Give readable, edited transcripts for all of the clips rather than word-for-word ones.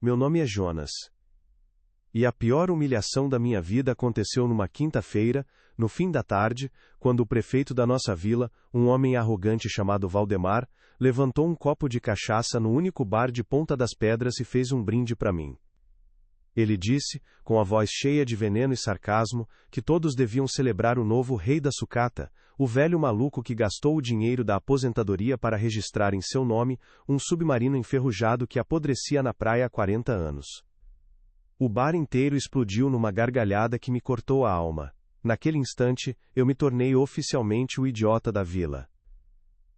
meu nome é Jonas. E a pior humilhação da minha vida aconteceu numa quinta-feira, no fim da tarde, quando o prefeito da nossa vila, um homem arrogante chamado Valdemar, levantou um copo de cachaça no único bar de Ponta das Pedras e fez um brinde para mim. Ele disse, com a voz cheia de veneno e sarcasmo, que todos deviam celebrar o novo rei da sucata, o velho maluco que gastou o dinheiro da aposentadoria para registrar em seu nome um submarino enferrujado que apodrecia na praia há 40 anos. O bar inteiro explodiu numa gargalhada que me cortou a alma. Naquele instante, eu me tornei oficialmente o idiota da vila.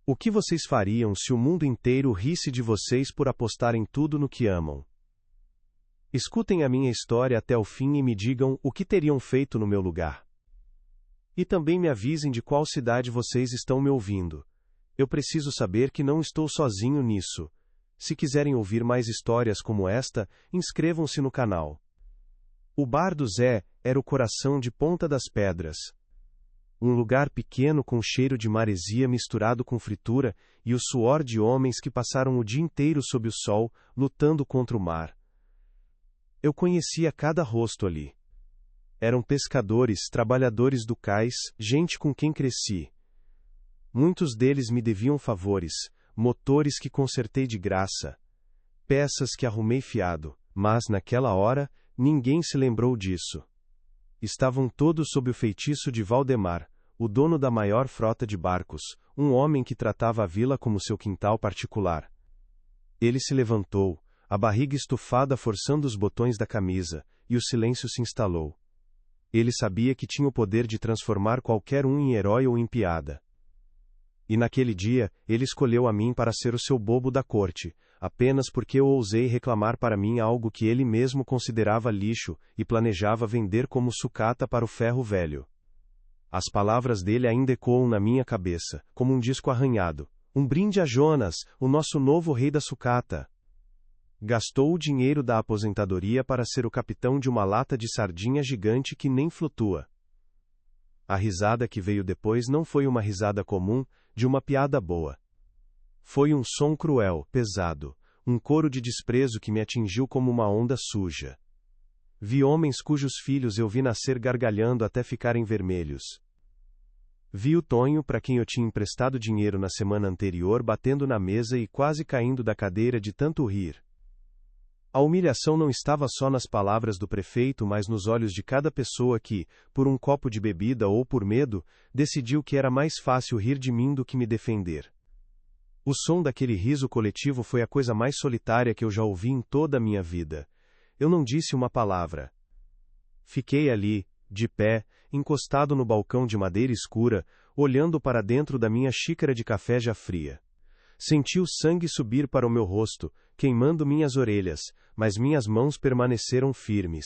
O que vocês fariam se o mundo inteiro risse de vocês por apostarem tudo no que amam? Escutem a minha história até o fim e me digam o que teriam feito no meu lugar. E também me avisem de qual cidade vocês estão me ouvindo. Eu preciso saber que não estou sozinho nisso. Se quiserem ouvir mais histórias como esta, inscrevam-se no canal. O bar do Zé era o coração de Ponta das Pedras. Um lugar pequeno com cheiro de maresia misturado com fritura e o suor de homens que passaram o dia inteiro sob o sol, lutando contra o mar. Eu conhecia cada rosto ali. Eram pescadores, trabalhadores do cais, gente com quem cresci. Muitos deles me deviam favores, motores que consertei de graça, peças que arrumei fiado, mas naquela hora, ninguém se lembrou disso. Estavam todos sob o feitiço de Valdemar, o dono da maior frota de barcos, um homem que tratava a vila como seu quintal particular. Ele se levantou, a barriga estufada forçando os botões da camisa, e o silêncio se instalou. Ele sabia que tinha o poder de transformar qualquer um em herói ou em piada. E naquele dia, ele escolheu a mim para ser o seu bobo da corte, apenas porque eu ousei reclamar para mim algo que ele mesmo considerava lixo e planejava vender como sucata para o ferro velho. As palavras dele ainda ecoam na minha cabeça, como um disco arranhado. Um brinde a Jonas, o nosso novo rei da sucata. Gastou o dinheiro da aposentadoria para ser o capitão de uma lata de sardinha gigante que nem flutua. A risada que veio depois não foi uma risada comum, de uma piada boa. Foi um som cruel, pesado, um coro de desprezo que me atingiu como uma onda suja. Vi homens cujos filhos eu vi nascer gargalhando até ficarem vermelhos. Vi o Tonho, para quem eu tinha emprestado dinheiro na semana anterior, batendo na mesa e quase caindo da cadeira de tanto rir. A humilhação não estava só nas palavras do prefeito, mas nos olhos de cada pessoa que, por um copo de bebida ou por medo, decidiu que era mais fácil rir de mim do que me defender. O som daquele riso coletivo foi a coisa mais solitária que eu já ouvi em toda a minha vida. Eu não disse uma palavra. Fiquei ali, de pé, encostado no balcão de madeira escura, olhando para dentro da minha xícara de café já fria. Senti o sangue subir para o meu rosto, queimando minhas orelhas, mas minhas mãos permaneceram firmes.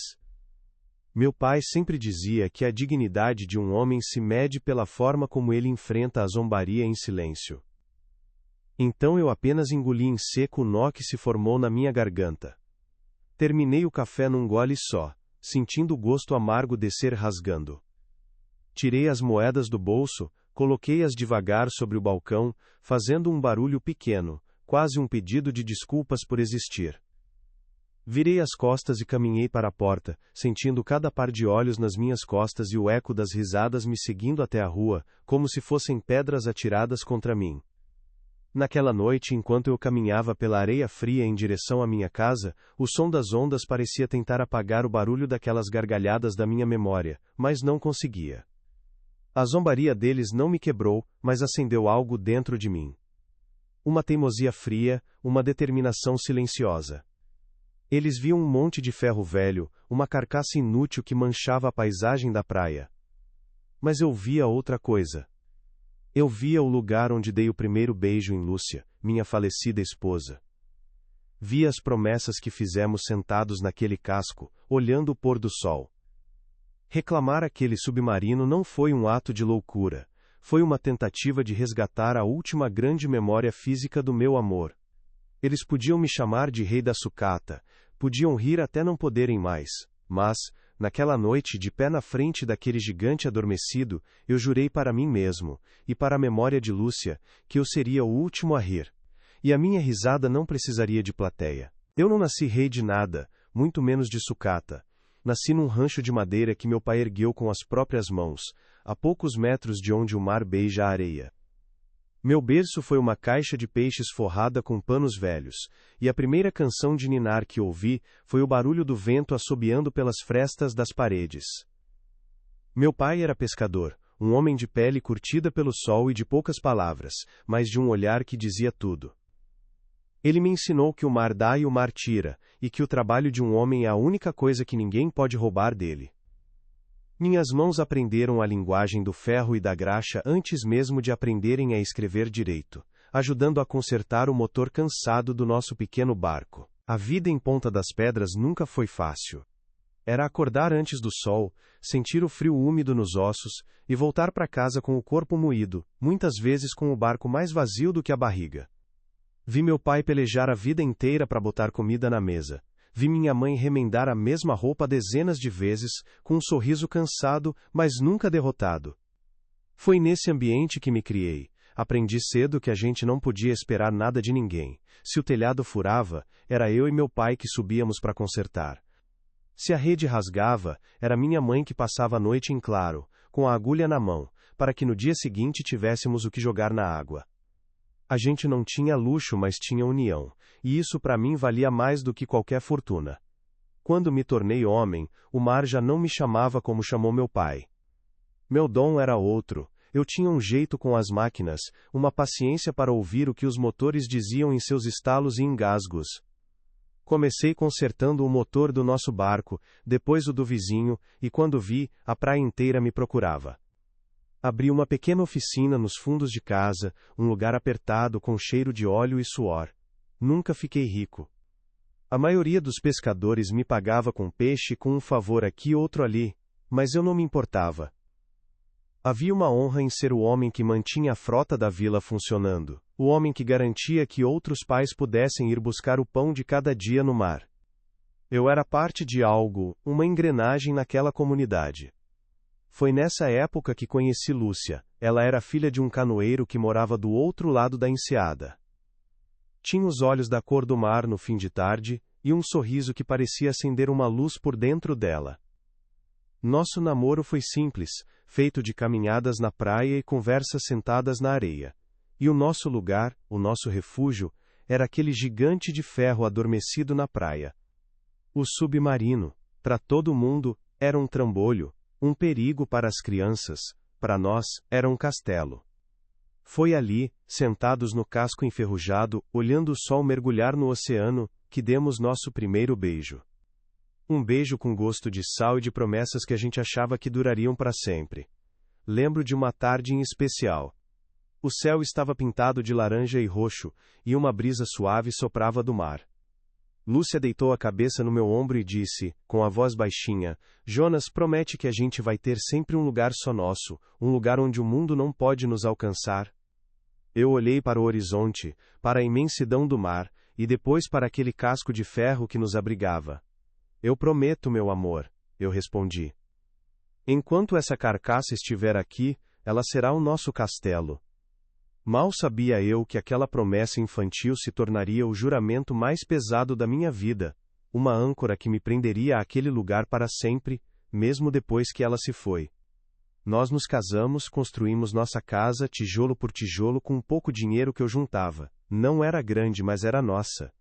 Meu pai sempre dizia que a dignidade de um homem se mede pela forma como ele enfrenta a zombaria em silêncio. Então eu apenas engoli em seco o nó que se formou na minha garganta. Terminei o café num gole só, sentindo o gosto amargo descer rasgando. Tirei as moedas do bolso, coloquei-as devagar sobre o balcão, fazendo um barulho pequeno, quase um pedido de desculpas por existir. Virei as costas e caminhei para a porta, sentindo cada par de olhos nas minhas costas e o eco das risadas me seguindo até a rua, como se fossem pedras atiradas contra mim. Naquela noite, enquanto eu caminhava pela areia fria em direção à minha casa, o som das ondas parecia tentar apagar o barulho daquelas gargalhadas da minha memória, mas não conseguia. A zombaria deles não me quebrou, mas acendeu algo dentro de mim. Uma teimosia fria, uma determinação silenciosa. Eles viam um monte de ferro velho, uma carcaça inútil que manchava a paisagem da praia. Mas eu via outra coisa. Eu via o lugar onde dei o primeiro beijo em Lúcia, minha falecida esposa. Via as promessas que fizemos sentados naquele casco, olhando o pôr do sol. Reclamar aquele submarino não foi um ato de loucura, foi uma tentativa de resgatar a última grande memória física do meu amor. Eles podiam me chamar de rei da sucata, podiam rir até não poderem mais, mas, naquela noite, de pé na frente daquele gigante adormecido, eu jurei para mim mesmo, e para a memória de Lúcia, que eu seria o último a rir. E a minha risada não precisaria de plateia. Eu não nasci rei de nada, muito menos de sucata. Nasci num rancho de madeira que meu pai ergueu com as próprias mãos, a poucos metros de onde o mar beija a areia. Meu berço foi uma caixa de peixes forrada com panos velhos, e a primeira canção de ninar que ouvi foi o barulho do vento assobiando pelas frestas das paredes. Meu pai era pescador, um homem de pele curtida pelo sol e de poucas palavras, mas de um olhar que dizia tudo. Ele me ensinou que o mar dá e o mar tira, e que o trabalho de um homem é a única coisa que ninguém pode roubar dele. Minhas mãos aprenderam a linguagem do ferro e da graxa antes mesmo de aprenderem a escrever direito, ajudando a consertar o motor cansado do nosso pequeno barco. A vida em Ponta das Pedras nunca foi fácil. Era acordar antes do sol, sentir o frio úmido nos ossos, e voltar para casa com o corpo moído, muitas vezes com o barco mais vazio do que a barriga. Vi meu pai pelejar a vida inteira para botar comida na mesa. Vi minha mãe remendar a mesma roupa dezenas de vezes, com um sorriso cansado, mas nunca derrotado. Foi nesse ambiente que me criei. Aprendi cedo que a gente não podia esperar nada de ninguém. Se o telhado furava, era eu e meu pai que subíamos para consertar. Se a rede rasgava, era minha mãe que passava a noite em claro, com a agulha na mão, para que no dia seguinte tivéssemos o que jogar na água. A gente não tinha luxo, mas tinha união, e isso para mim valia mais do que qualquer fortuna. Quando me tornei homem, o mar já não me chamava como chamou meu pai. Meu dom era outro, eu tinha um jeito com as máquinas, uma paciência para ouvir o que os motores diziam em seus estalos e engasgos. Comecei consertando o motor do nosso barco, depois o do vizinho, e quando vi, a praia inteira me procurava. Abri uma pequena oficina nos fundos de casa, um lugar apertado com cheiro de óleo e suor. Nunca fiquei rico. A maioria dos pescadores me pagava com peixe, com um favor aqui e outro ali, mas eu não me importava. Havia uma honra em ser o homem que mantinha a frota da vila funcionando, o homem que garantia que outros pais pudessem ir buscar o pão de cada dia no mar. Eu era parte de algo, uma engrenagem naquela comunidade. Foi nessa época que conheci Lúcia. Ela era filha de um canoeiro que morava do outro lado da enseada. Tinha os olhos da cor do mar no fim de tarde, e um sorriso que parecia acender uma luz por dentro dela. Nosso namoro foi simples, feito de caminhadas na praia e conversas sentadas na areia. E o nosso lugar, o nosso refúgio, era aquele gigante de ferro adormecido na praia. O submarino, para todo mundo, era um trambolho. Um perigo para as crianças, para nós, era um castelo. Foi ali, sentados no casco enferrujado, olhando o sol mergulhar no oceano, que demos nosso primeiro beijo. Um beijo com gosto de sal e de promessas que a gente achava que durariam para sempre. Lembro de uma tarde em especial. O céu estava pintado de laranja e roxo, e uma brisa suave soprava do mar. Lúcia deitou a cabeça no meu ombro e disse, com a voz baixinha, Jonas, promete que a gente vai ter sempre um lugar só nosso, um lugar onde o mundo não pode nos alcançar. Eu olhei para o horizonte, para a imensidão do mar, e depois para aquele casco de ferro que nos abrigava. Eu prometo, meu amor, eu respondi. Enquanto essa carcaça estiver aqui, ela será o nosso castelo. Mal sabia eu que aquela promessa infantil se tornaria o juramento mais pesado da minha vida, uma âncora que me prenderia àquele lugar para sempre, mesmo depois que ela se foi. Nós nos casamos, construímos nossa casa, tijolo por tijolo, com um pouco dinheiro que eu juntava. Não era grande, mas era nossa.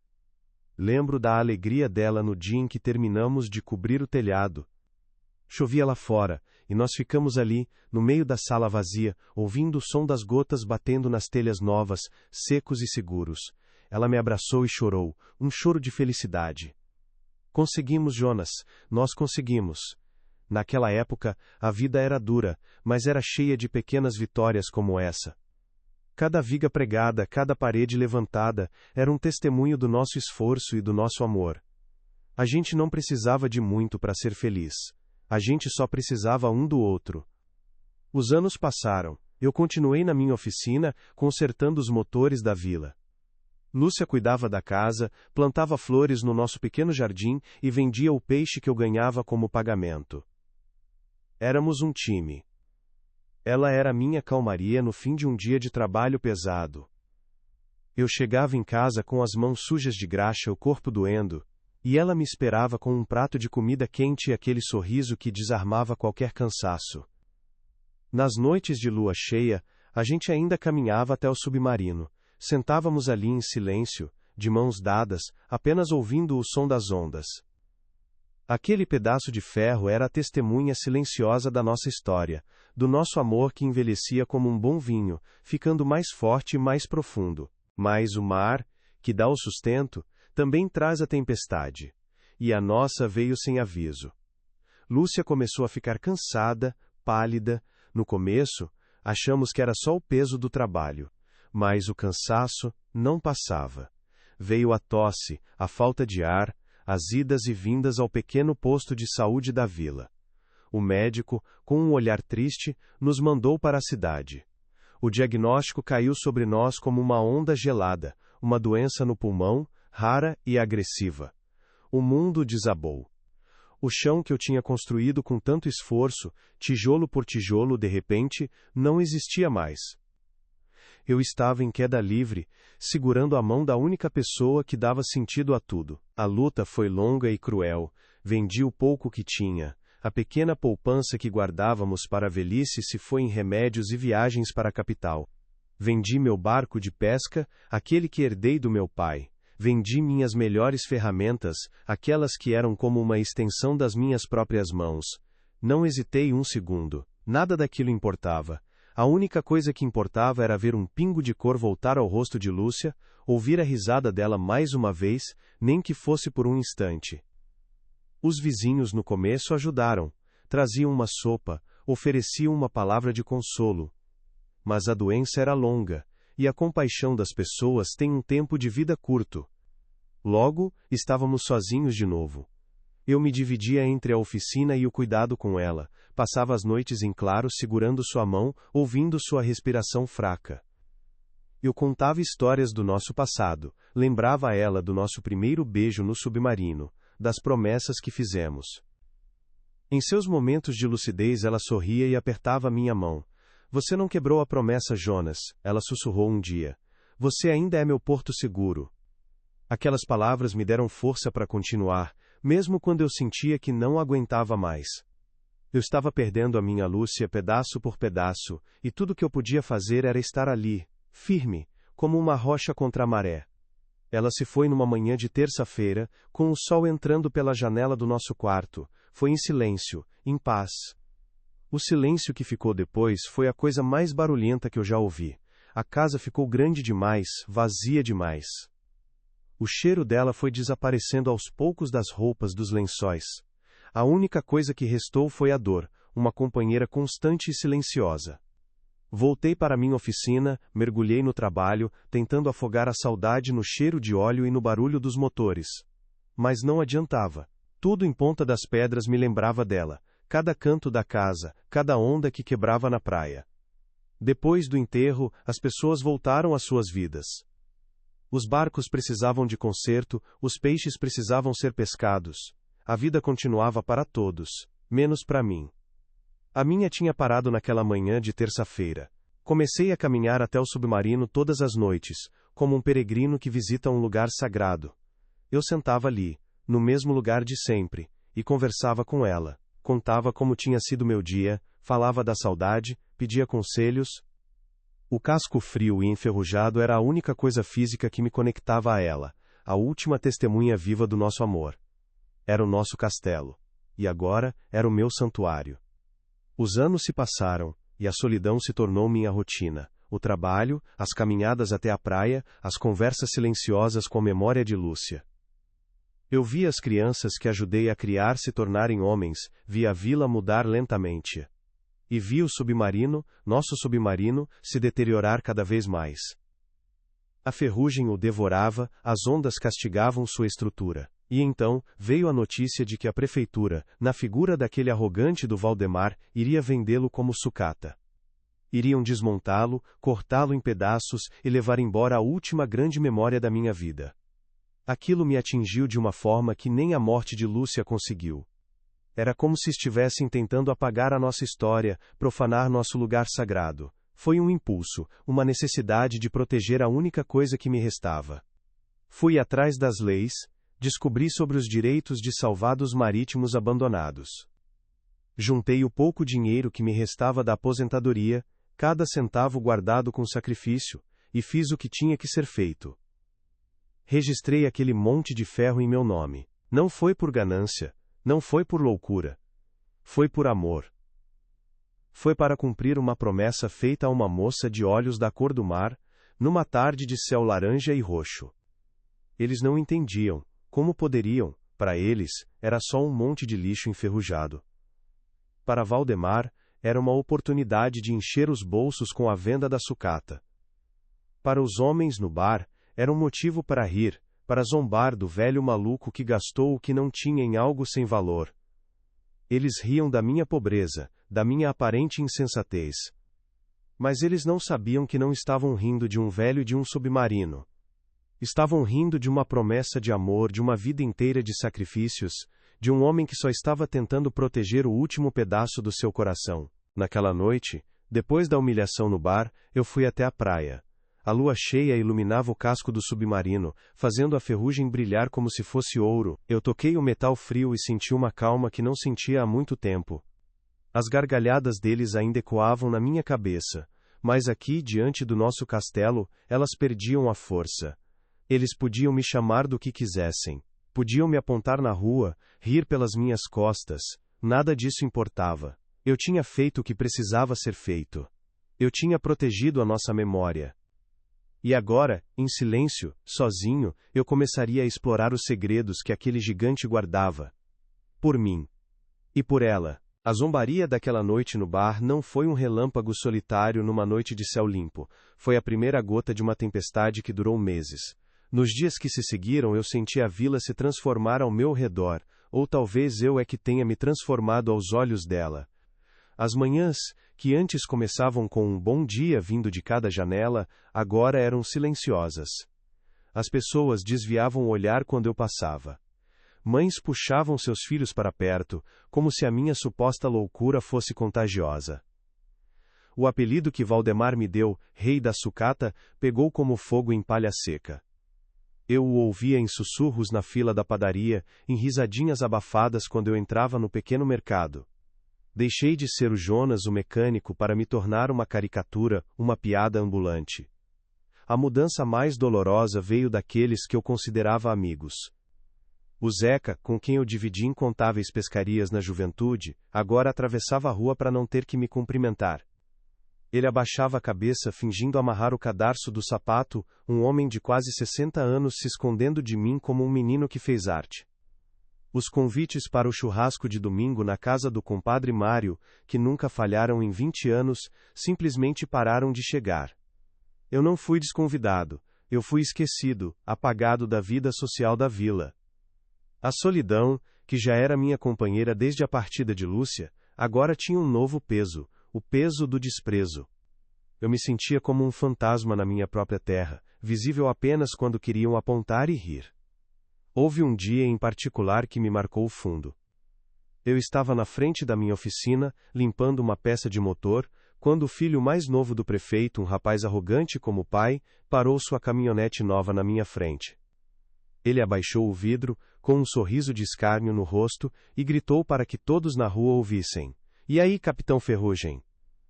Lembro da alegria dela no dia em que terminamos de cobrir o telhado. Chovia lá fora, e nós ficamos ali, no meio da sala vazia, ouvindo o som das gotas batendo nas telhas novas, secos e seguros. Ela me abraçou e chorou, um choro de felicidade. Conseguimos, Jonas, nós conseguimos. Naquela época, a vida era dura, mas era cheia de pequenas vitórias como essa. Cada viga pregada, cada parede levantada, era um testemunho do nosso esforço e do nosso amor. A gente não precisava de muito para ser feliz. A gente só precisava um do outro. Os anos passaram. Eu continuei na minha oficina, consertando os motores da vila. Lúcia cuidava da casa, plantava flores no nosso pequeno jardim e vendia o peixe que eu ganhava como pagamento. Éramos um time. Ela era minha calmaria no fim de um dia de trabalho pesado. Eu chegava em casa com as mãos sujas de graxa, o corpo doendo, e ela me esperava com um prato de comida quente e aquele sorriso que desarmava qualquer cansaço. Nas noites de lua cheia, a gente ainda caminhava até o submarino. Sentávamos ali em silêncio, de mãos dadas, apenas ouvindo o som das ondas. Aquele pedaço de ferro era a testemunha silenciosa da nossa história, do nosso amor que envelhecia como um bom vinho, ficando mais forte e mais profundo. Mas o mar, que dá o sustento, também traz a tempestade. E a nossa veio sem aviso. Lúcia começou a ficar cansada, pálida. No começo, achamos que era só o peso do trabalho. Mas o cansaço não passava. Veio a tosse, a falta de ar, as idas e vindas ao pequeno posto de saúde da vila. O médico, com um olhar triste, nos mandou para a cidade. O diagnóstico caiu sobre nós como uma onda gelada, uma doença no pulmão, rara e agressiva. O mundo desabou. O chão que eu tinha construído com tanto esforço, tijolo por tijolo, de repente, não existia mais. Eu estava em queda livre, segurando a mão da única pessoa que dava sentido a tudo. A luta foi longa e cruel. Vendi o pouco que tinha. A pequena poupança que guardávamos para a velhice se foi em remédios e viagens para a capital. Vendi meu barco de pesca, aquele que herdei do meu pai. Vendi minhas melhores ferramentas, aquelas que eram como uma extensão das minhas próprias mãos. Não hesitei um segundo. Nada daquilo importava. A única coisa que importava era ver um pingo de cor voltar ao rosto de Lúcia, ouvir a risada dela mais uma vez, nem que fosse por um instante. Os vizinhos no começo ajudaram, traziam uma sopa, ofereciam uma palavra de consolo. Mas a doença era longa, e a compaixão das pessoas tem um tempo de vida curto. Logo, estávamos sozinhos de novo. Eu me dividia entre a oficina e o cuidado com ela, passava as noites em claro segurando sua mão, ouvindo sua respiração fraca. Eu contava histórias do nosso passado, lembrava a ela do nosso primeiro beijo no submarino, das promessas que fizemos. Em seus momentos de lucidez ela sorria e apertava minha mão. Você não quebrou a promessa, Jonas, ela sussurrou um dia. Você ainda é meu porto seguro. Aquelas palavras me deram força para continuar, mesmo quando eu sentia que não aguentava mais. Eu estava perdendo a minha Lúcia pedaço por pedaço, e tudo que eu podia fazer era estar ali, firme, como uma rocha contra a maré. Ela se foi numa manhã de terça-feira, com o sol entrando pela janela do nosso quarto. Foi em silêncio, em paz. O silêncio que ficou depois foi a coisa mais barulhenta que eu já ouvi. A casa ficou grande demais, vazia demais. O cheiro dela foi desaparecendo aos poucos das roupas, dos lençóis. A única coisa que restou foi a dor, uma companheira constante e silenciosa. Voltei para minha oficina, mergulhei no trabalho, tentando afogar a saudade no cheiro de óleo e no barulho dos motores. Mas não adiantava. Tudo em Ponta das Pedras me lembrava dela, cada canto da casa, cada onda que quebrava na praia. Depois do enterro, as pessoas voltaram às suas vidas. Os barcos precisavam de conserto, os peixes precisavam ser pescados. A vida continuava para todos, menos para mim. A minha tinha parado naquela manhã de terça-feira. Comecei a caminhar até o submarino todas as noites, como um peregrino que visita um lugar sagrado. Eu sentava ali, no mesmo lugar de sempre, e conversava com ela. Contava como tinha sido meu dia, falava da saudade, pedia conselhos. O casco frio e enferrujado era a única coisa física que me conectava a ela, a última testemunha viva do nosso amor. Era o nosso castelo. E agora era o meu santuário. Os anos se passaram, e a solidão se tornou minha rotina. O trabalho, as caminhadas até a praia, as conversas silenciosas com a memória de Lúcia. Eu via as crianças que ajudei a criar se tornarem homens, via a vila mudar lentamente. E vi o submarino, nosso submarino, se deteriorar cada vez mais. A ferrugem o devorava, as ondas castigavam sua estrutura. E então, veio a notícia de que a prefeitura, na figura daquele arrogante do Valdemar, iria vendê-lo como sucata. Iriam desmontá-lo, cortá-lo em pedaços e levar embora a última grande memória da minha vida. Aquilo me atingiu de uma forma que nem a morte de Lúcia conseguiu. Era como se estivessem tentando apagar a nossa história, profanar nosso lugar sagrado. Foi um impulso, uma necessidade de proteger a única coisa que me restava. Fui atrás das leis, descobri sobre os direitos de salvados marítimos abandonados. Juntei o pouco dinheiro que me restava da aposentadoria, cada centavo guardado com sacrifício, e fiz o que tinha que ser feito. Registrei aquele monte de ferro em meu nome. Não foi por ganância, não foi por loucura. Foi por amor. Foi para cumprir uma promessa feita a uma moça de olhos da cor do mar, numa tarde de céu laranja e roxo. Eles não entendiam, como poderiam, para eles, era só um monte de lixo enferrujado. Para Valdemar, era uma oportunidade de encher os bolsos com a venda da sucata. Para os homens no bar, era um motivo para rir, para zombar do velho maluco que gastou o que não tinha em algo sem valor. Eles riam da minha pobreza, da minha aparente insensatez. Mas eles não sabiam que não estavam rindo de um velho de um submarino. Estavam rindo de uma promessa de amor, de uma vida inteira de sacrifícios, de um homem que só estava tentando proteger o último pedaço do seu coração. Naquela noite, depois da humilhação no bar, eu fui até a praia. A lua cheia iluminava o casco do submarino, fazendo a ferrugem brilhar como se fosse ouro. Eu toquei o metal frio e senti uma calma que não sentia há muito tempo. As gargalhadas deles ainda ecoavam na minha cabeça, mas aqui, diante do nosso castelo, elas perdiam a força. Eles podiam me chamar do que quisessem. Podiam me apontar na rua, rir pelas minhas costas. Nada disso importava. Eu tinha feito o que precisava ser feito. Eu tinha protegido a nossa memória. E agora, em silêncio, sozinho, eu começaria a explorar os segredos que aquele gigante guardava. Por mim. E por ela. A zombaria daquela noite no bar não foi um relâmpago solitário numa noite de céu limpo. Foi a primeira gota de uma tempestade que durou meses. Nos dias que se seguiram eu senti a vila se transformar ao meu redor, ou talvez eu é que tenha me transformado aos olhos dela. As manhãs, que antes começavam com um bom dia vindo de cada janela, agora eram silenciosas. As pessoas desviavam o olhar quando eu passava. Mães puxavam seus filhos para perto, como se a minha suposta loucura fosse contagiosa. O apelido que Valdemar me deu, Rei da Sucata, pegou como fogo em palha seca. Eu o ouvia em sussurros na fila da padaria, em risadinhas abafadas quando eu entrava no pequeno mercado. Deixei de ser o Jonas o mecânico para me tornar uma caricatura, uma piada ambulante. A mudança mais dolorosa veio daqueles que eu considerava amigos. O Zeca, com quem eu dividi incontáveis pescarias na juventude, agora atravessava a rua para não ter que me cumprimentar. Ele abaixava a cabeça fingindo amarrar o cadarço do sapato, um homem de quase 60 anos se escondendo de mim como um menino que fez arte. Os convites para o churrasco de domingo na casa do compadre Mário, que nunca falharam em 20 anos, simplesmente pararam de chegar. Eu não fui desconvidado, eu fui esquecido, apagado da vida social da vila. A solidão, que já era minha companheira desde a partida de Lúcia, agora tinha um novo peso, o peso do desprezo. Eu me sentia como um fantasma na minha própria terra, visível apenas quando queriam apontar e rir. Houve um dia em particular que me marcou fundo. Eu estava na frente da minha oficina, limpando uma peça de motor, quando o filho mais novo do prefeito, um rapaz arrogante como o pai, parou sua caminhonete nova na minha frente. Ele abaixou o vidro, com um sorriso de escárnio no rosto, e gritou para que todos na rua ouvissem. E aí, Capitão Ferrugem?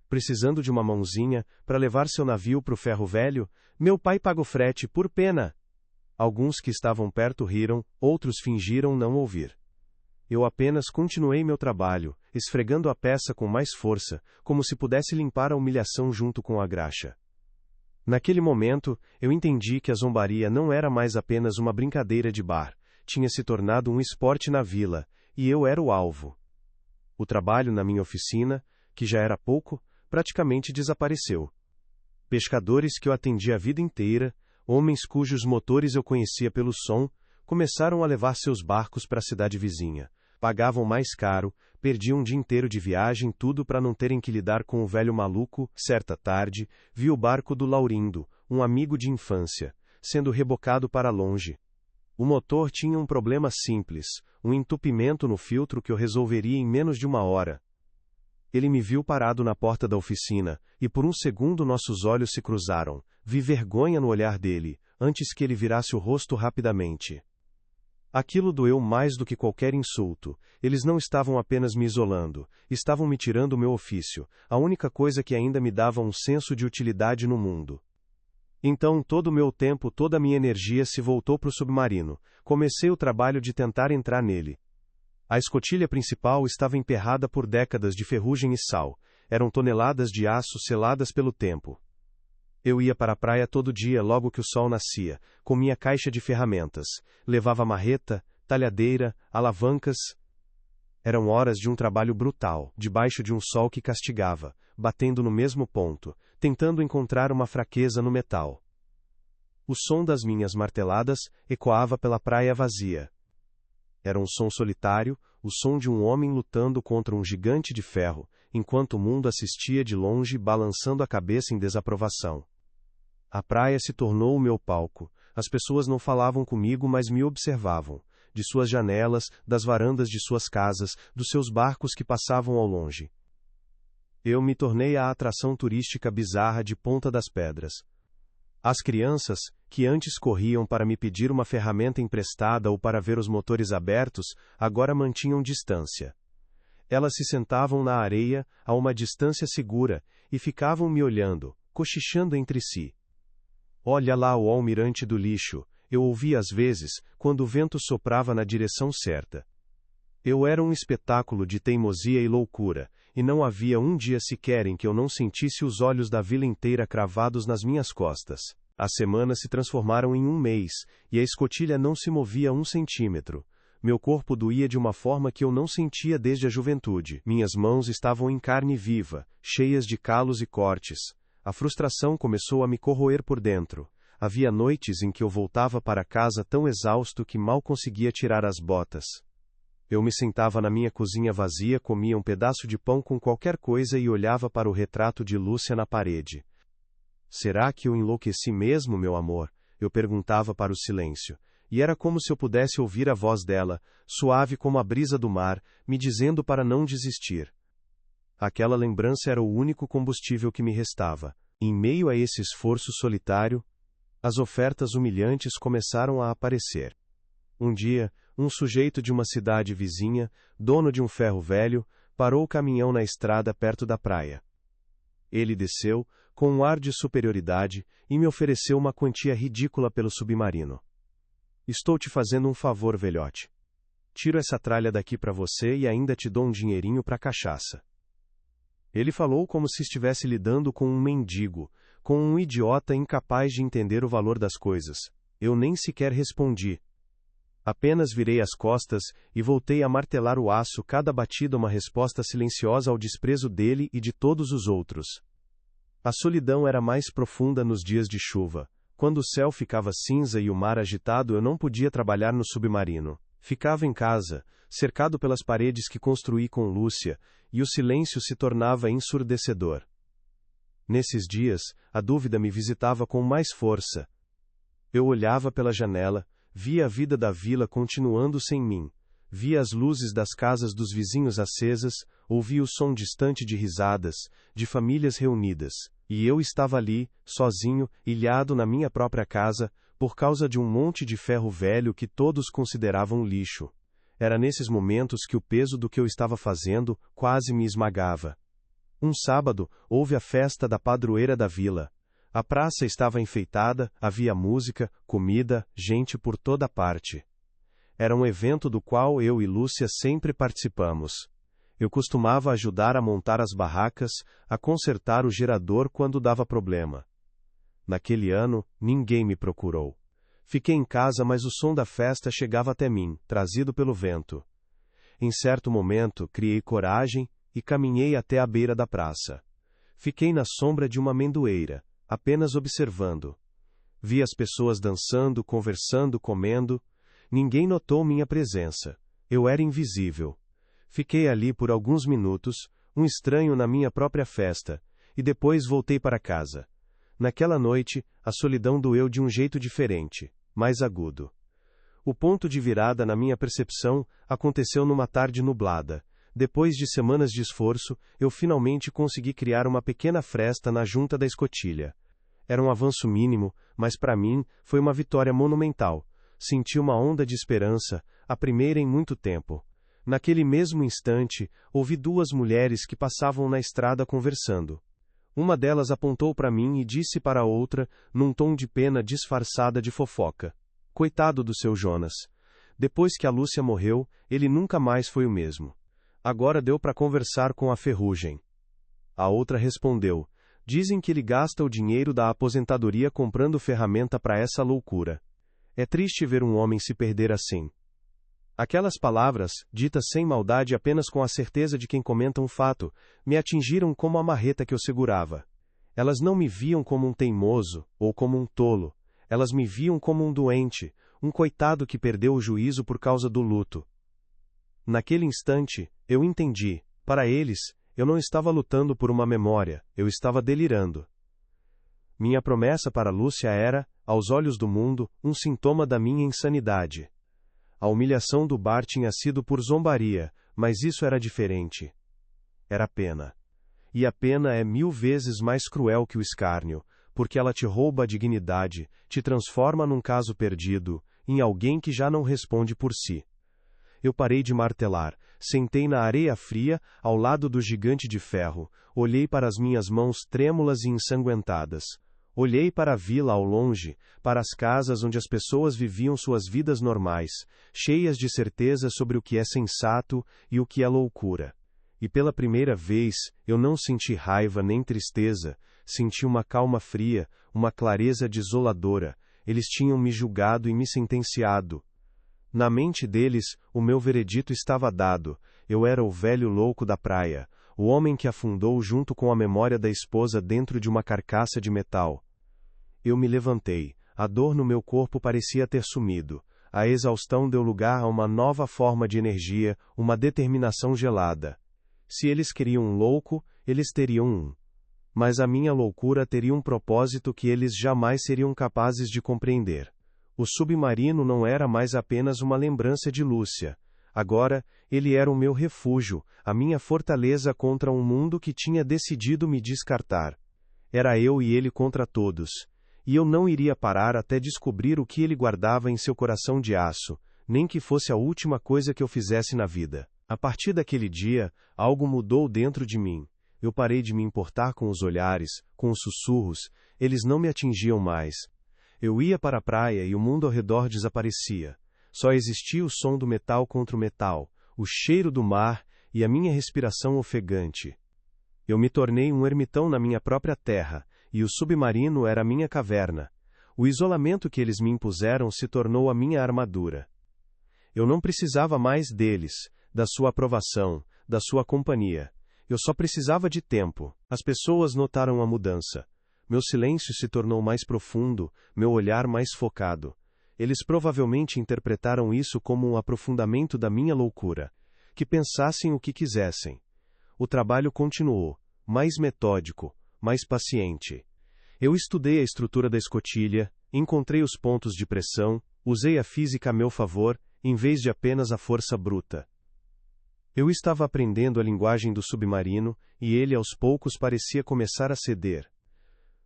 Precisando de uma mãozinha, para levar seu navio pro ferro velho? Meu pai paga o frete, por pena. Alguns que estavam perto riram, outros fingiram não ouvir. Eu apenas continuei meu trabalho, esfregando a peça com mais força, como se pudesse limpar a humilhação junto com a graxa. Naquele momento, eu entendi que a zombaria não era mais apenas uma brincadeira de bar, tinha se tornado um esporte na vila, e eu era o alvo. O trabalho na minha oficina, que já era pouco, praticamente desapareceu. Pescadores que eu atendi a vida inteira, homens cujos motores eu conhecia pelo som, começaram a levar seus barcos para a cidade vizinha. Pagavam mais caro, perdiam um dia inteiro de viagem, tudo para não terem que lidar com o velho maluco. Certa tarde, vi o barco do Laurindo, um amigo de infância, sendo rebocado para longe. O motor tinha um problema simples, um entupimento no filtro que eu resolveria em menos de uma hora. Ele me viu parado na porta da oficina, e por um segundo nossos olhos se cruzaram. Vi vergonha no olhar dele, antes que ele virasse o rosto rapidamente. Aquilo doeu mais do que qualquer insulto. Eles não estavam apenas me isolando, estavam me tirando o meu ofício, a única coisa que ainda me dava um senso de utilidade no mundo. Então todo o meu tempo, toda a minha energia se voltou para o submarino. Comecei o trabalho de tentar entrar nele. A escotilha principal estava emperrada por décadas de ferrugem e sal. Eram toneladas de aço seladas pelo tempo. Eu ia para a praia todo dia logo que o sol nascia, com minha caixa de ferramentas. Levava marreta, talhadeira, alavancas. Eram horas de um trabalho brutal, debaixo de um sol que castigava, batendo no mesmo ponto, tentando encontrar uma fraqueza no metal. O som das minhas marteladas ecoava pela praia vazia. Era um som solitário, o som de um homem lutando contra um gigante de ferro, enquanto o mundo assistia de longe balançando a cabeça em desaprovação. A praia se tornou o meu palco. As pessoas não falavam comigo, mas me observavam. De suas janelas, das varandas de suas casas, dos seus barcos que passavam ao longe. Eu me tornei a atração turística bizarra de Ponta das Pedras. As crianças, que antes corriam para me pedir uma ferramenta emprestada ou para ver os motores abertos, agora mantinham distância. Elas se sentavam na areia, a uma distância segura, e ficavam me olhando, cochichando entre si. Olha lá o almirante do lixo, eu ouvia às vezes, quando o vento soprava na direção certa. Eu era um espetáculo de teimosia e loucura, e não havia um dia sequer em que eu não sentisse os olhos da vila inteira cravados nas minhas costas. As semanas se transformaram em um mês, e a escotilha não se movia 1 centímetro. Meu corpo doía de uma forma que eu não sentia desde a juventude. Minhas mãos estavam em carne viva, cheias de calos e cortes. A frustração começou a me corroer por dentro. Havia noites em que eu voltava para casa tão exausto que mal conseguia tirar as botas. Eu me sentava na minha cozinha vazia, comia um pedaço de pão com qualquer coisa e olhava para o retrato de Lúcia na parede. Será que eu enlouqueci mesmo, meu amor? Eu perguntava para o silêncio. E era como se eu pudesse ouvir a voz dela, suave como a brisa do mar, me dizendo para não desistir. Aquela lembrança era o único combustível que me restava. Em meio a esse esforço solitário, as ofertas humilhantes começaram a aparecer. Um dia, um sujeito de uma cidade vizinha, dono de um ferro velho, parou o caminhão na estrada perto da praia. Ele desceu, com um ar de superioridade, e me ofereceu uma quantia ridícula pelo submarino. Estou te fazendo um favor, velhote. Tiro essa tralha daqui para você e ainda te dou um dinheirinho para cachaça. Ele falou como se estivesse lidando com um mendigo, com um idiota incapaz de entender o valor das coisas. Eu nem sequer respondi. Apenas virei as costas e voltei a martelar o aço, cada batida uma resposta silenciosa ao desprezo dele e de todos os outros. A solidão era mais profunda nos dias de chuva. Quando o céu ficava cinza e o mar agitado, eu não podia trabalhar no submarino. Ficava em casa, cercado pelas paredes que construí com Lúcia, e o silêncio se tornava ensurdecedor. Nesses dias, a dúvida me visitava com mais força. Eu olhava pela janela, via a vida da vila continuando sem mim, via as luzes das casas dos vizinhos acesas, ouvia o som distante de risadas, de famílias reunidas, e eu estava ali, sozinho, ilhado na minha própria casa, por causa de um monte de ferro velho que todos consideravam lixo. Era nesses momentos que o peso do que eu estava fazendo quase me esmagava. Um sábado, houve a festa da padroeira da vila. A praça estava enfeitada, havia música, comida, gente por toda parte. Era um evento do qual eu e Lúcia sempre participamos. Eu costumava ajudar a montar as barracas, a consertar o gerador quando dava problema. Naquele ano, ninguém me procurou. Fiquei em casa, mas o som da festa chegava até mim, trazido pelo vento. Em certo momento, criei coragem e caminhei até a beira da praça. Fiquei na sombra de uma amendoeira, apenas observando. Vi as pessoas dançando, conversando, comendo. Ninguém notou minha presença. Eu era invisível. Fiquei ali por alguns minutos, um estranho na minha própria festa, e depois voltei para casa. Naquela noite, a solidão doeu de um jeito diferente, mais agudo. O ponto de virada na minha percepção aconteceu numa tarde nublada. Depois de semanas de esforço, eu finalmente consegui criar uma pequena fresta na junta da escotilha. Era um avanço mínimo, mas para mim, foi uma vitória monumental. Senti uma onda de esperança, a primeira em muito tempo. Naquele mesmo instante, ouvi duas mulheres que passavam na estrada conversando. Uma delas apontou para mim e disse para a outra, num tom de pena disfarçada de fofoca: "Coitado do seu Jonas. Depois que a Lúcia morreu, ele nunca mais foi o mesmo. Agora deu para conversar com a ferrugem." A outra respondeu: "Dizem que ele gasta o dinheiro da aposentadoria comprando ferramenta para essa loucura. É triste ver um homem se perder assim." Aquelas palavras, ditas sem maldade apenas com a certeza de quem comenta um fato, me atingiram como a marreta que eu segurava. Elas não me viam como um teimoso, ou como um tolo. Elas me viam como um doente, um coitado que perdeu o juízo por causa do luto. Naquele instante, eu entendi, para eles, eu não estava lutando por uma memória, eu estava delirando. Minha promessa para Lúcia era, aos olhos do mundo, um sintoma da minha insanidade. A humilhação do bar tinha sido por zombaria, mas isso era diferente. Era pena. E a pena é 1000 vezes mais cruel que o escárnio, porque ela te rouba a dignidade, te transforma num caso perdido, em alguém que já não responde por si. Eu parei de martelar, sentei na areia fria, ao lado do gigante de ferro, olhei para as minhas mãos trêmulas e ensanguentadas. Olhei para a vila ao longe, para as casas onde as pessoas viviam suas vidas normais, cheias de certeza sobre o que é sensato e o que é loucura. E pela primeira vez, eu não senti raiva nem tristeza, senti uma calma fria, uma clareza desoladora. Eles tinham me julgado e me sentenciado. Na mente deles, o meu veredito estava dado. Eu era o velho louco da praia, o homem que afundou junto com a memória da esposa dentro de uma carcaça de metal. Eu me levantei, a dor no meu corpo parecia ter sumido. A exaustão deu lugar a uma nova forma de energia, uma determinação gelada. Se eles queriam um louco, eles teriam um. Mas a minha loucura teria um propósito que eles jamais seriam capazes de compreender. O submarino não era mais apenas uma lembrança de Lúcia. Agora, ele era o meu refúgio, a minha fortaleza contra um mundo que tinha decidido me descartar. Era eu e ele contra todos. E eu não iria parar até descobrir o que ele guardava em seu coração de aço, nem que fosse a última coisa que eu fizesse na vida. A partir daquele dia, algo mudou dentro de mim. Eu parei de me importar com os olhares, com os sussurros, eles não me atingiam mais. Eu ia para a praia e o mundo ao redor desaparecia. Só existia o som do metal contra o metal, o cheiro do mar e a minha respiração ofegante. Eu me tornei um ermitão na minha própria terra, e o submarino era a minha caverna. O isolamento que eles me impuseram se tornou a minha armadura. Eu não precisava mais deles, da sua aprovação, da sua companhia. Eu só precisava de tempo. As pessoas notaram a mudança. Meu silêncio se tornou mais profundo, meu olhar mais focado. Eles provavelmente interpretaram isso como um aprofundamento da minha loucura. Que pensassem o que quisessem. O trabalho continuou, mais metódico, mais paciente. Eu estudei a estrutura da escotilha, encontrei os pontos de pressão, usei a física a meu favor, em vez de apenas a força bruta. Eu estava aprendendo a linguagem do submarino, e ele aos poucos parecia começar a ceder.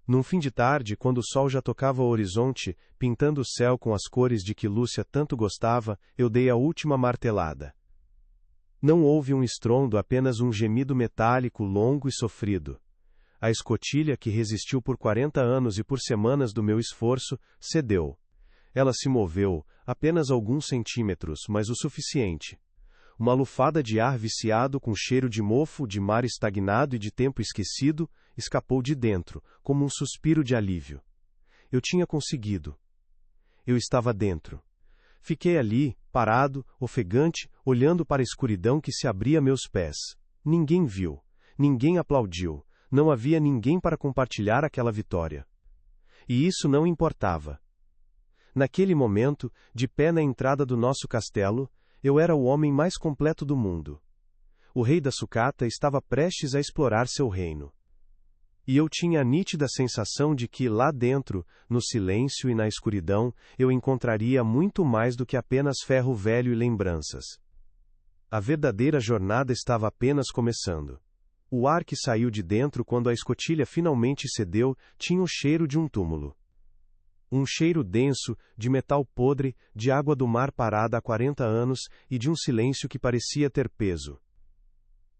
Num fim de tarde, quando o sol já tocava o horizonte, pintando o céu com as cores de que Lúcia tanto gostava, eu dei a última martelada. Não houve um estrondo, apenas um gemido metálico longo e sofrido. A escotilha, que resistiu por 40 anos e por semanas do meu esforço, cedeu. Ela se moveu, apenas alguns centímetros, mas o suficiente. Uma lufada de ar viciado com cheiro de mofo, de mar estagnado e de tempo esquecido, escapou de dentro, como um suspiro de alívio. Eu tinha conseguido. Eu estava dentro. Fiquei ali, parado, ofegante, olhando para a escuridão que se abria a meus pés. Ninguém viu. Ninguém aplaudiu. Não havia ninguém para compartilhar aquela vitória. E isso não importava. Naquele momento, de pé na entrada do nosso castelo, eu era o homem mais completo do mundo. O rei da sucata estava prestes a explorar seu reino. E eu tinha a nítida sensação de que, lá dentro, no silêncio e na escuridão, eu encontraria muito mais do que apenas ferro velho e lembranças. A verdadeira jornada estava apenas começando. O ar que saiu de dentro quando a escotilha finalmente cedeu tinha o cheiro de um túmulo. Um cheiro denso, de metal podre, de água do mar parada há 40 anos e de um silêncio que parecia ter peso.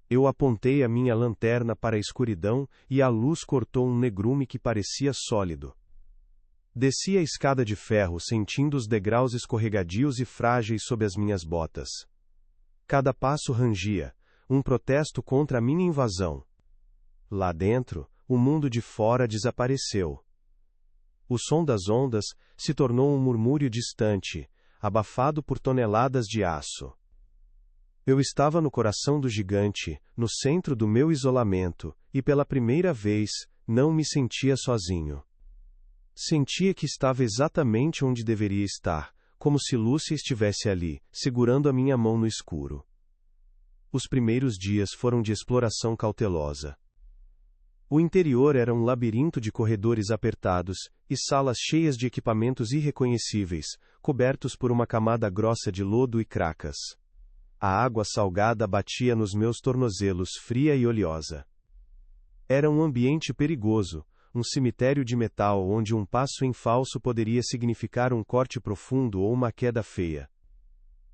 Eu apontei a minha lanterna para a escuridão e a luz cortou um negrume que parecia sólido. Desci a escada de ferro sentindo os degraus escorregadios e frágeis sob as minhas botas. Cada passo rangia, um protesto contra a minha invasão. Lá dentro, o mundo de fora desapareceu. O som das ondas se tornou um murmúrio distante, abafado por toneladas de aço. Eu estava no coração do gigante, no centro do meu isolamento, e pela primeira vez, não me sentia sozinho. Sentia que estava exatamente onde deveria estar, como se Lúcia estivesse ali, segurando a minha mão no escuro. Os primeiros dias foram de exploração cautelosa. O interior era um labirinto de corredores apertados, e salas cheias de equipamentos irreconhecíveis, cobertos por uma camada grossa de lodo e cracas. A água salgada batia nos meus tornozelos, fria e oleosa. Era um ambiente perigoso, um cemitério de metal onde um passo em falso poderia significar um corte profundo ou uma queda feia.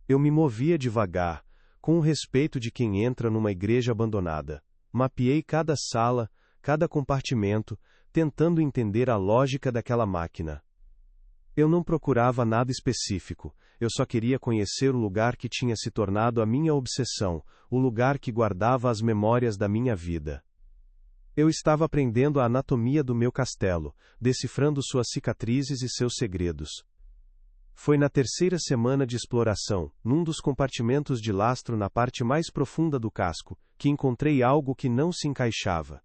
Eu me movia devagar, com o respeito de quem entra numa igreja abandonada. Mapeei cada sala, cada compartimento, tentando entender a lógica daquela máquina. Eu não procurava nada específico, eu só queria conhecer o lugar que tinha se tornado a minha obsessão, o lugar que guardava as memórias da minha vida. Eu estava aprendendo a anatomia do meu castelo, decifrando suas cicatrizes e seus segredos. Foi na terceira semana de exploração, num dos compartimentos de lastro na parte mais profunda do casco, que encontrei algo que não se encaixava.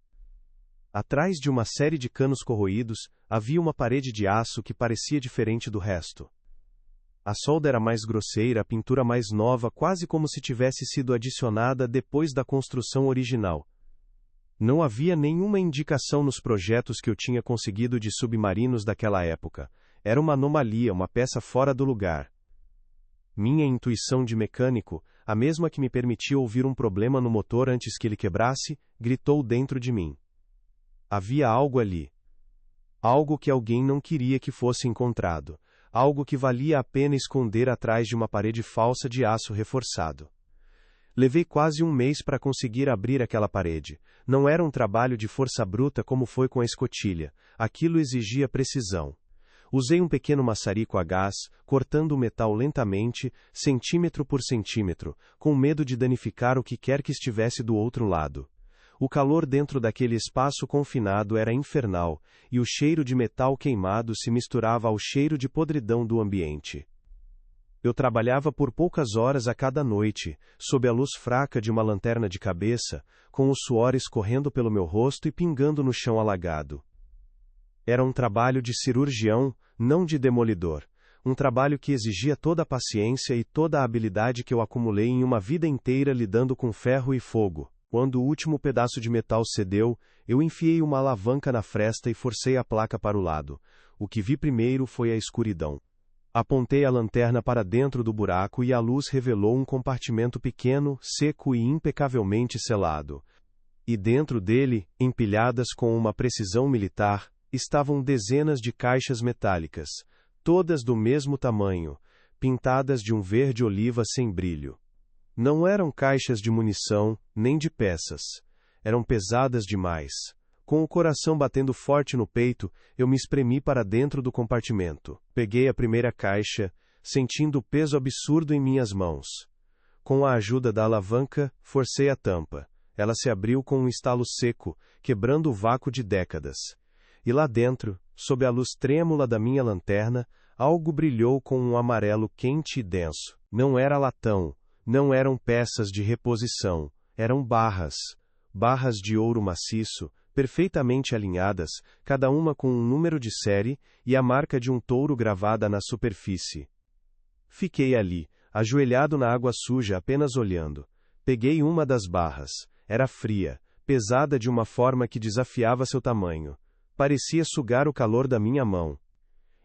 Atrás de uma série de canos corroídos, havia uma parede de aço que parecia diferente do resto. A solda era mais grosseira, a pintura mais nova, quase como se tivesse sido adicionada depois da construção original. Não havia nenhuma indicação nos projetos que eu tinha conseguido de submarinos daquela época. Era uma anomalia, uma peça fora do lugar. Minha intuição de mecânico, a mesma que me permitia ouvir um problema no motor antes que ele quebrasse, gritou dentro de mim. Havia algo ali. Algo que alguém não queria que fosse encontrado. Algo que valia a pena esconder atrás de uma parede falsa de aço reforçado. Levei quase um mês para conseguir abrir aquela parede. Não era um trabalho de força bruta como foi com a escotilha. Aquilo exigia precisão. Usei um pequeno maçarico a gás, cortando o metal lentamente, centímetro por centímetro, com medo de danificar o que quer que estivesse do outro lado. O calor dentro daquele espaço confinado era infernal, e o cheiro de metal queimado se misturava ao cheiro de podridão do ambiente. Eu trabalhava por poucas horas a cada noite, sob a luz fraca de uma lanterna de cabeça, com o suor escorrendo pelo meu rosto e pingando no chão alagado. Era um trabalho de cirurgião, não de demolidor. Um trabalho que exigia toda a paciência e toda a habilidade que eu acumulei em uma vida inteira lidando com ferro e fogo. Quando o último pedaço de metal cedeu, eu enfiei uma alavanca na fresta e forcei a placa para o lado. O que vi primeiro foi a escuridão. Apontei a lanterna para dentro do buraco e a luz revelou um compartimento pequeno, seco e impecavelmente selado. E dentro dele, empilhadas com uma precisão militar, estavam dezenas de caixas metálicas, todas do mesmo tamanho, pintadas de um verde oliva sem brilho. Não eram caixas de munição, nem de peças. Eram pesadas demais. Com o coração batendo forte no peito, eu me espremi para dentro do compartimento. Peguei a primeira caixa, sentindo o peso absurdo em minhas mãos. Com a ajuda da alavanca, forcei a tampa. Ela se abriu com um estalo seco, quebrando o vácuo de décadas. E lá dentro, sob a luz trêmula da minha lanterna, algo brilhou com um amarelo quente e denso. Não era latão, não eram peças de reposição, eram barras. Barras de ouro maciço, perfeitamente alinhadas, cada uma com um número de série e a marca de um touro gravada na superfície. Fiquei ali, ajoelhado na água suja apenas olhando. Peguei uma das barras. Era fria, pesada de uma forma que desafiava seu tamanho. Parecia sugar o calor da minha mão.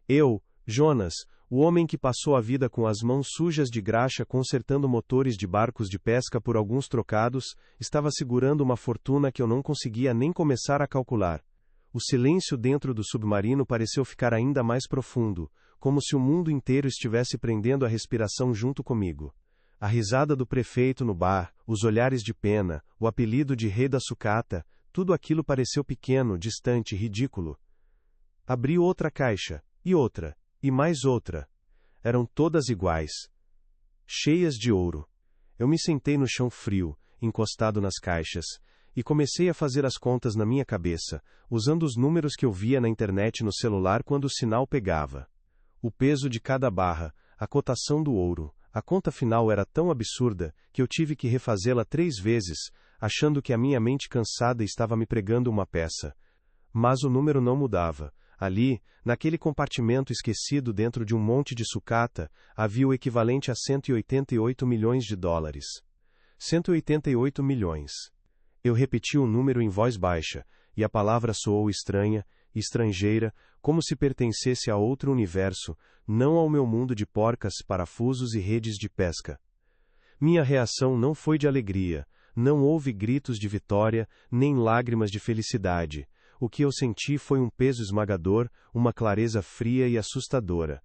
Eu, Jonas, O homem que passou a vida com as mãos sujas de graxa consertando motores de barcos de pesca por alguns trocados, estava segurando uma fortuna que eu não conseguia nem começar a calcular. O silêncio dentro do submarino pareceu ficar ainda mais profundo, como se o mundo inteiro estivesse prendendo a respiração junto comigo. A risada do prefeito no bar, os olhares de pena, o apelido de Rei da Sucata, tudo aquilo pareceu pequeno, distante, ridículo. Abri outra caixa, e mais outra. Eram todas iguais. Cheias de ouro. Eu me sentei no chão frio, encostado nas caixas, e comecei a fazer as contas na minha cabeça, usando os números que eu via na internet no celular quando o sinal pegava. O peso de cada barra, a cotação do ouro, a conta final era tão absurda que eu tive que refazê-la 3 vezes, achando que a minha mente cansada estava me pregando uma peça. Mas o número não mudava. Ali, naquele compartimento esquecido dentro de um monte de sucata, havia o equivalente a 188 milhões de dólares. 188 milhões. Eu repeti o número em voz baixa, e a palavra soou estranha, estrangeira, como se pertencesse a outro universo, não ao meu mundo de porcas, parafusos e redes de pesca. Minha reação não foi de alegria, não houve gritos de vitória, nem lágrimas de felicidade. O que eu senti foi um peso esmagador, uma clareza fria e assustadora.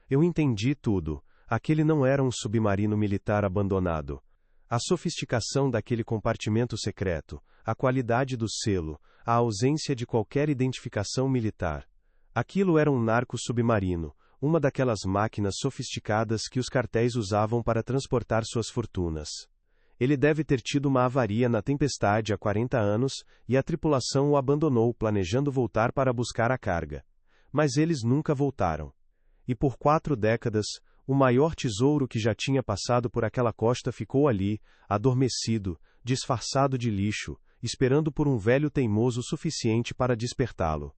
Eu entendi tudo. Aquele não era um submarino militar abandonado. A sofisticação daquele compartimento secreto, a qualidade do selo, a ausência de qualquer identificação militar. Aquilo era um narco-submarino, uma daquelas máquinas sofisticadas que os cartéis usavam para transportar suas fortunas. Ele deve ter tido uma avaria na tempestade há 40 anos, e a tripulação o abandonou planejando voltar para buscar a carga. Mas eles nunca voltaram. E por 4 décadas, o maior tesouro que já tinha passado por aquela costa ficou ali, adormecido, disfarçado de lixo, esperando por um velho teimoso suficiente para despertá-lo.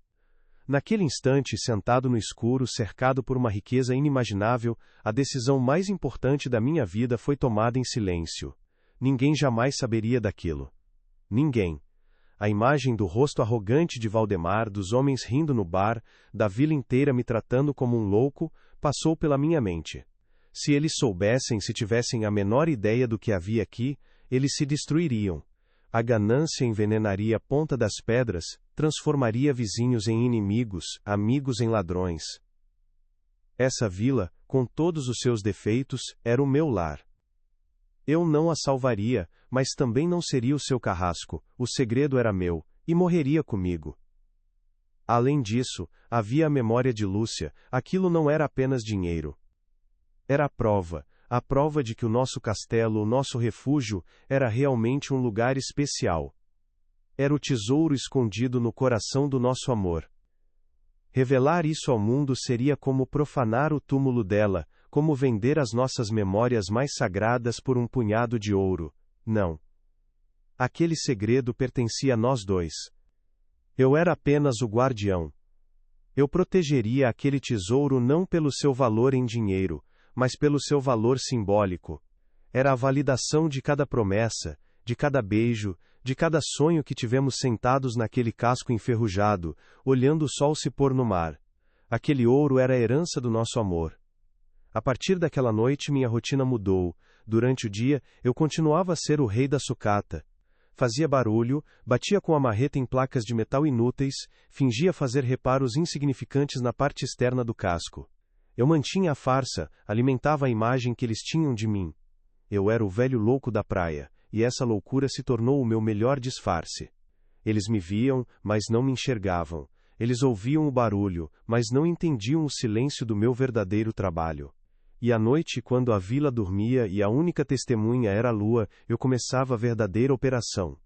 Naquele instante, sentado no escuro, cercado por uma riqueza inimaginável, a decisão mais importante da minha vida foi tomada em silêncio. Ninguém jamais saberia daquilo. Ninguém. A imagem do rosto arrogante de Valdemar, dos homens rindo no bar, da vila inteira me tratando como um louco, passou pela minha mente. Se eles soubessem, se tivessem a menor ideia do que havia aqui, eles se destruiriam. A ganância envenenaria a ponta das pedras, transformaria vizinhos em inimigos, amigos em ladrões. Essa vila, com todos os seus defeitos, era o meu lar. Eu não a salvaria, mas também não seria o seu carrasco, o segredo era meu, e morreria comigo. Além disso, havia a memória de Lúcia, aquilo não era apenas dinheiro. Era a prova de que o nosso castelo, o nosso refúgio, era realmente um lugar especial. Era o tesouro escondido no coração do nosso amor. Revelar isso ao mundo seria como profanar o túmulo dela, como vender as nossas memórias mais sagradas por um punhado de ouro. Não. Aquele segredo pertencia a nós dois. Eu era apenas o guardião. Eu protegeria aquele tesouro não pelo seu valor em dinheiro, mas pelo seu valor simbólico. Era a validação de cada promessa, de cada beijo, de cada sonho que tivemos sentados naquele casco enferrujado, olhando o sol se pôr no mar. Aquele ouro era a herança do nosso amor. A partir daquela noite minha rotina mudou. Durante o dia, eu continuava a ser o rei da sucata. Fazia barulho, batia com a marreta em placas de metal inúteis, fingia fazer reparos insignificantes na parte externa do casco. Eu mantinha a farsa, alimentava a imagem que eles tinham de mim. Eu era o velho louco da praia, e essa loucura se tornou o meu melhor disfarce. Eles me viam, mas não me enxergavam. Eles ouviam o barulho, mas não entendiam o silêncio do meu verdadeiro trabalho. E à noite, quando a vila dormia e a única testemunha era a lua, eu começava a verdadeira operação.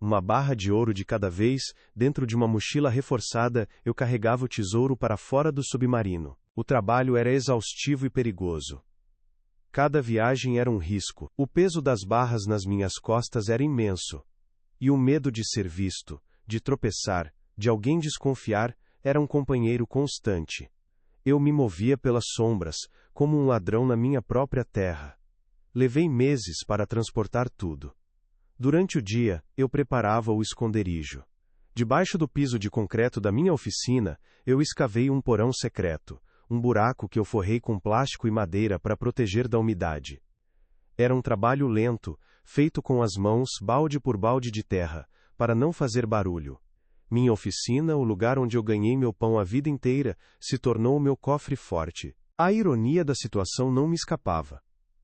Uma barra de ouro de cada vez, dentro de uma mochila reforçada, eu carregava o tesouro para fora do submarino. O trabalho era exaustivo e perigoso. Cada viagem era um risco. O peso das barras nas minhas costas era imenso. E o medo de ser visto, de tropeçar, de alguém desconfiar, era um companheiro constante. Eu me movia pelas sombras, como um ladrão na minha própria terra. Levei meses para transportar tudo. Durante o dia, eu preparava o esconderijo. Debaixo do piso de concreto da minha oficina, eu escavei um porão secreto, um buraco que eu forrei com plástico e madeira para proteger da umidade. Era um trabalho lento, feito com as mãos, balde por balde de terra, para não fazer barulho. Minha oficina, o lugar onde eu ganhei meu pão a vida inteira, se tornou o meu cofre forte. A ironia da situação não me escapava.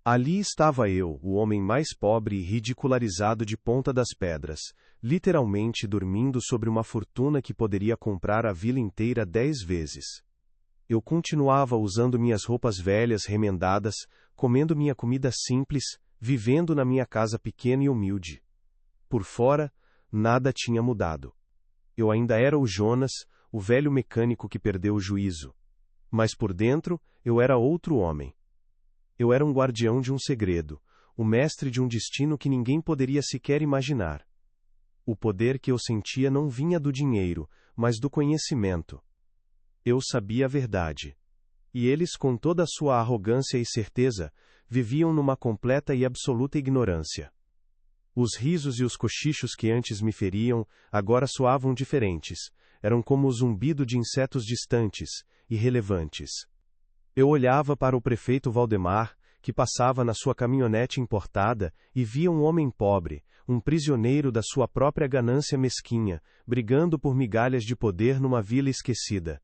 Ali estava eu, o homem mais pobre e ridicularizado de Ponta das Pedras, literalmente dormindo sobre uma fortuna que poderia comprar a vila inteira 10 vezes. Eu continuava usando minhas roupas velhas remendadas, comendo minha comida simples, vivendo na minha casa pequena e humilde. Por fora, nada tinha mudado. Eu ainda era o Jonas, o velho mecânico que perdeu o juízo. Mas por dentro, eu era outro homem. Eu era um guardião de um segredo, o mestre de um destino que ninguém poderia sequer imaginar. O poder que eu sentia não vinha do dinheiro, mas do conhecimento. Eu sabia a verdade. E eles, com toda a sua arrogância e certeza, viviam numa completa e absoluta ignorância. Os risos e os cochichos que antes me feriam, agora soavam diferentes, eram como o zumbido de insetos distantes, irrelevantes. Eu olhava para o prefeito Valdemar, que passava na sua caminhonete importada, e via um homem pobre, um prisioneiro da sua própria ganância mesquinha, brigando por migalhas de poder numa vila esquecida.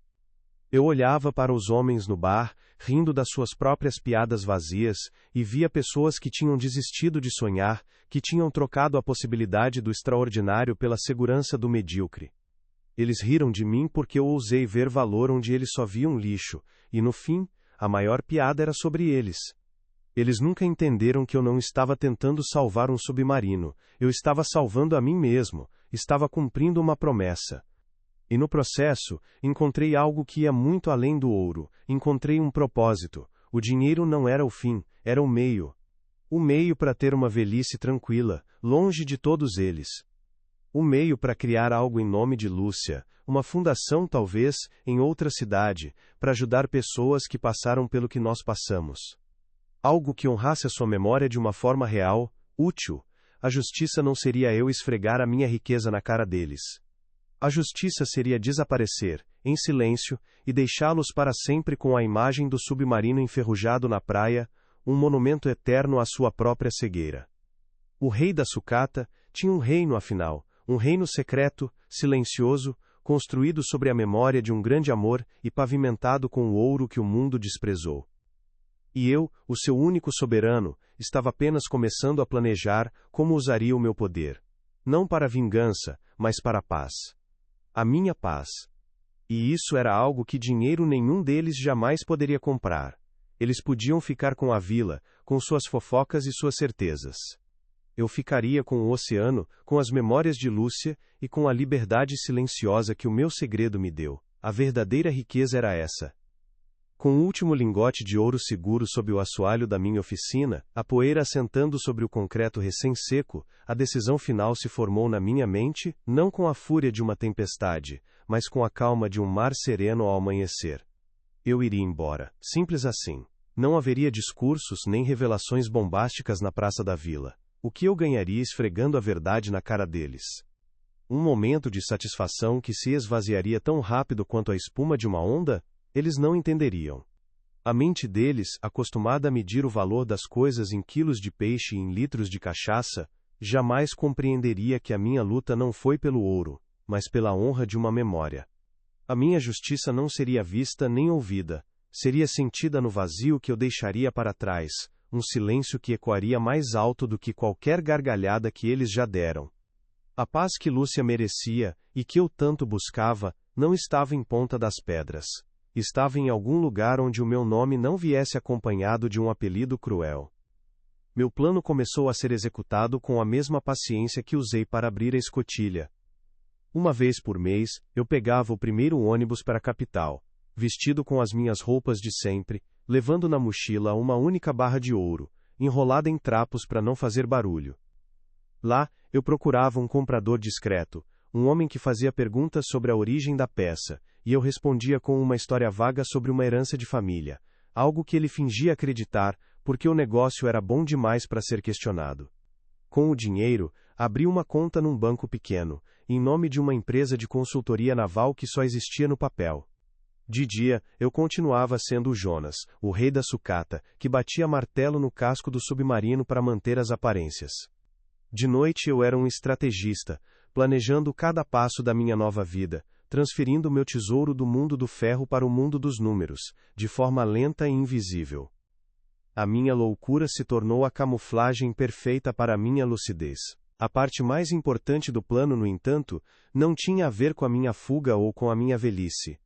Eu olhava para os homens no bar, rindo das suas próprias piadas vazias, e via pessoas que tinham desistido de sonhar, que tinham trocado a possibilidade do extraordinário pela segurança do medíocre. Eles riram de mim porque eu ousei ver valor onde eles só viam lixo, e no fim, a maior piada era sobre eles. Eles nunca entenderam que eu não estava tentando salvar um submarino, eu estava salvando a mim mesmo, estava cumprindo uma promessa. E no processo, encontrei algo que ia muito além do ouro, encontrei um propósito. O dinheiro não era o fim, era o meio. O meio para ter uma velhice tranquila, longe de todos eles. O meio para criar algo em nome de Lúcia, uma fundação talvez, em outra cidade, para ajudar pessoas que passaram pelo que nós passamos. Algo que honrasse a sua memória de uma forma real, útil. A justiça não seria eu esfregar a minha riqueza na cara deles. A justiça seria desaparecer, em silêncio, e deixá-los para sempre com a imagem do submarino enferrujado na praia, um monumento eterno à sua própria cegueira. O rei da sucata tinha um reino afinal, um reino secreto, silencioso, construído sobre a memória de um grande amor e pavimentado com o ouro que o mundo desprezou. E eu, o seu único soberano, estava apenas começando a planejar como usaria o meu poder. Não para vingança, mas para a paz. A minha paz. E isso era algo que dinheiro nenhum deles jamais poderia comprar. Eles podiam ficar com a vila, com suas fofocas e suas certezas. Eu ficaria com o oceano, com as memórias de Lúcia, e com a liberdade silenciosa que o meu segredo me deu. A verdadeira riqueza era essa. Com o último lingote de ouro seguro sob o assoalho da minha oficina, a poeira assentando sobre o concreto recém-seco, a decisão final se formou na minha mente, não com a fúria de uma tempestade, mas com a calma de um mar sereno ao amanhecer. Eu iria embora, simples assim. Não haveria discursos nem revelações bombásticas na praça da vila. O que eu ganharia esfregando a verdade na cara deles? Um momento de satisfação que se esvaziaria tão rápido quanto a espuma de uma onda? Eles não entenderiam. A mente deles, acostumada a medir o valor das coisas em quilos de peixe e em litros de cachaça, jamais compreenderia que a minha luta não foi pelo ouro, mas pela honra de uma memória. A minha justiça não seria vista nem ouvida, seria sentida no vazio que eu deixaria para trás, um silêncio que ecoaria mais alto do que qualquer gargalhada que eles já deram. A paz que Lúcia merecia, e que eu tanto buscava, não estava em Ponta das Pedras. Estava em algum lugar onde o meu nome não viesse acompanhado de um apelido cruel. Meu plano começou a ser executado com a mesma paciência que usei para abrir a escotilha. Uma vez por mês, eu pegava o primeiro ônibus para a capital, vestido com as minhas roupas de sempre, levando na mochila uma única barra de ouro, enrolada em trapos para não fazer barulho. Lá, eu procurava um comprador discreto, um homem que fazia perguntas sobre a origem da peça, e eu respondia com uma história vaga sobre uma herança de família, algo que ele fingia acreditar, porque o negócio era bom demais para ser questionado. Com o dinheiro, abri uma conta num banco pequeno, em nome de uma empresa de consultoria naval que só existia no papel. De dia, eu continuava sendo o Jonas, o rei da sucata, que batia martelo no casco do submarino para manter as aparências. De noite eu era um estrategista, planejando cada passo da minha nova vida, transferindo meu tesouro do mundo do ferro para o mundo dos números, de forma lenta e invisível. A minha loucura se tornou a camuflagem perfeita para a minha lucidez. A parte mais importante do plano, no entanto, não tinha a ver com a minha fuga ou com a minha velhice.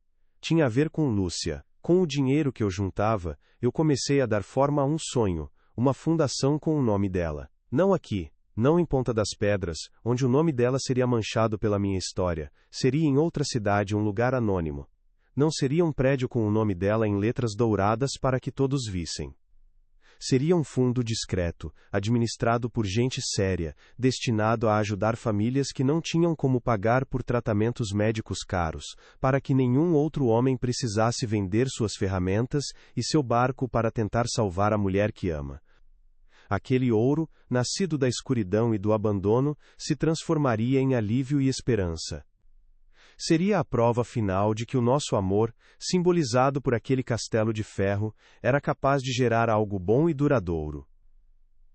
Tinha a ver com Lúcia. Com o dinheiro que eu juntava, eu comecei a dar forma a um sonho, uma fundação com o nome dela. Não aqui, não em Ponta das Pedras, onde o nome dela seria manchado pela minha história, seria em outra cidade, um lugar anônimo. Não seria um prédio com o nome dela em letras douradas para que todos vissem. Seria um fundo discreto, administrado por gente séria, destinado a ajudar famílias que não tinham como pagar por tratamentos médicos caros, para que nenhum outro homem precisasse vender suas ferramentas e seu barco para tentar salvar a mulher que ama. Aquele ouro, nascido da escuridão e do abandono, se transformaria em alívio e esperança. Seria a prova final de que o nosso amor, simbolizado por aquele castelo de ferro, era capaz de gerar algo bom e duradouro.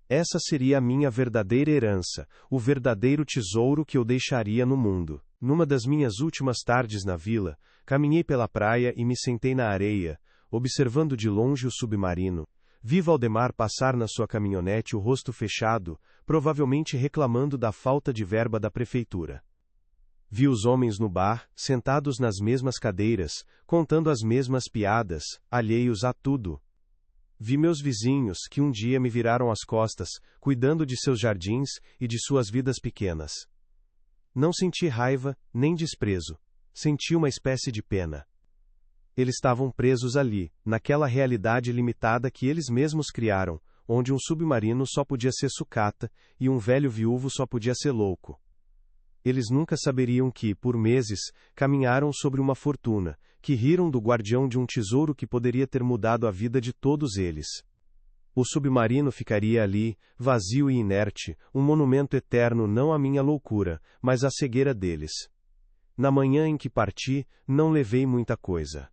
Essa seria a minha verdadeira herança, o verdadeiro tesouro que eu deixaria no mundo. Numa das minhas últimas tardes na vila, caminhei pela praia e me sentei na areia, observando de longe o submarino. Vi Valdemar passar na sua caminhonete, o rosto fechado, provavelmente reclamando da falta de verba da prefeitura. Vi os homens no bar, sentados nas mesmas cadeiras, contando as mesmas piadas, alheios a tudo. Vi meus vizinhos, que um dia me viraram as costas, cuidando de seus jardins e de suas vidas pequenas. Não senti raiva, nem desprezo. Senti uma espécie de pena. Eles estavam presos ali, naquela realidade limitada que eles mesmos criaram, onde um submarino só podia ser sucata, e um velho viúvo só podia ser louco. Eles nunca saberiam que, por meses, caminharam sobre uma fortuna, que riram do guardião de um tesouro que poderia ter mudado a vida de todos eles. O submarino ficaria ali, vazio e inerte, um monumento eterno não à minha loucura, mas à cegueira deles. Na manhã em que parti, não levei muita coisa.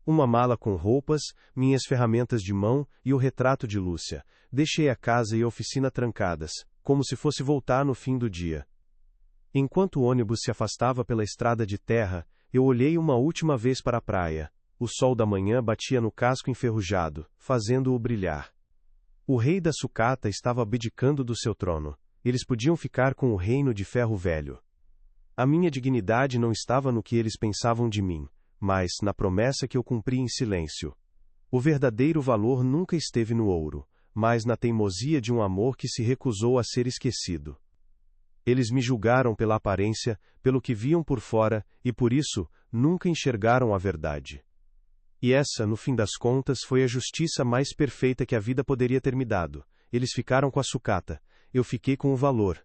Uma mala com roupas, minhas ferramentas de mão e o retrato de Lúcia. Deixei a casa e a oficina trancadas, como se fosse voltar no fim do dia. Enquanto o ônibus se afastava pela estrada de terra, eu olhei uma última vez para a praia. O sol da manhã batia no casco enferrujado, fazendo-o brilhar. O rei da sucata estava abdicando do seu trono. Eles podiam ficar com o reino de ferro velho. A minha dignidade não estava no que eles pensavam de mim, mas na promessa que eu cumpri em silêncio. O verdadeiro valor nunca esteve no ouro, mas na teimosia de um amor que se recusou a ser esquecido. Eles me julgaram pela aparência, pelo que viam por fora, e por isso, nunca enxergaram a verdade. E essa, no fim das contas, foi a justiça mais perfeita que a vida poderia ter me dado. Eles ficaram com a sucata, eu fiquei com o valor.